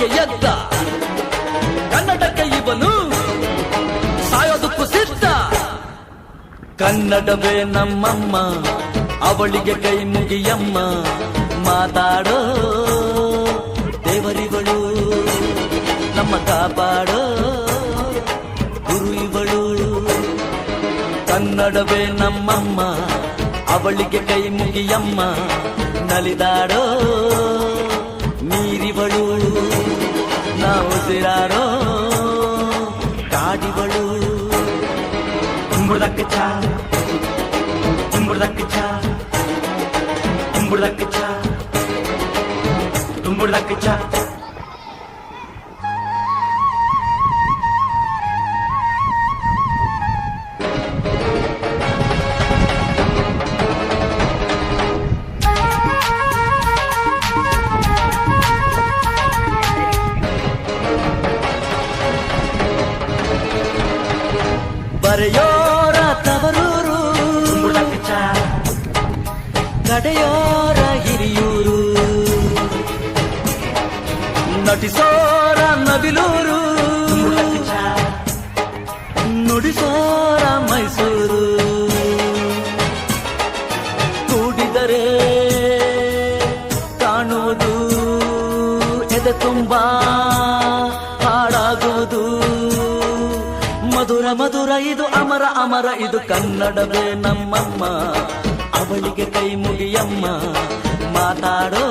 ಬಾವಿಗೆ ಎದ್ದ ಕನ್ನಡಕ್ಕೆ ಇವನು ಸಾಯೋದಕ್ಕೂ ಸಿದ್ಧ. ಕನ್ನಡವೇ ನಮ್ಮಮ್ಮ ಅವಳಿಗೆ ಕೈ ಮುಗಿಯಮ್ಮ, ಮಾತಾಡೋ ದೇವರಿಗಳು ನಮ್ಮ ಕಾಪಾಡೋ ಗುರು ಇವಳು. ಕನ್ನಡವೇ ನಮ್ಮಮ್ಮ ಅವಳಿಗೆ ಕೈ ಮುಗಿಯಮ್ಮ, ನಲಿದಾಡೋ ನೀರಿವಳು ನಾವು ಸಿರಾಡೋ ಕಾಡಿವಳು. ಕುಂಬುಡಕ್ಕೆ ಚಾ ಕುಂಬುಡಕ್ಕೆ ಚಾ ಕುಂಬುಡಕ್ಕೆ ಚಾ ಕುಂಬುಡಕ್ಕೆ ಚಾ. ಬರೆಯೋರ ತವರೂರು, ನಡೆಯೋರ ಹಿರಿಯೂರು, ನಟಿಸೋರ ನವಿಲೂರು, ನುಡಿಸೋರ ಮೈಸೂರು. ಕೂಡಿದರೆ ಕಾಣುವುದು ಎದೆ ತುಂಬಾ ಹಾಡಾಗುವುದು. ಮಧುರ ಮಧುರ ಇದು ಅಮರ ಅಮರ ಇದು ಕನ್ನಡವೇ ನಮ್ಮಮ್ಮ ಅವಳಿಗೆ ಕೈ ಮುಗಿಯಮ್ಮ, ಮಾತಾಡೋ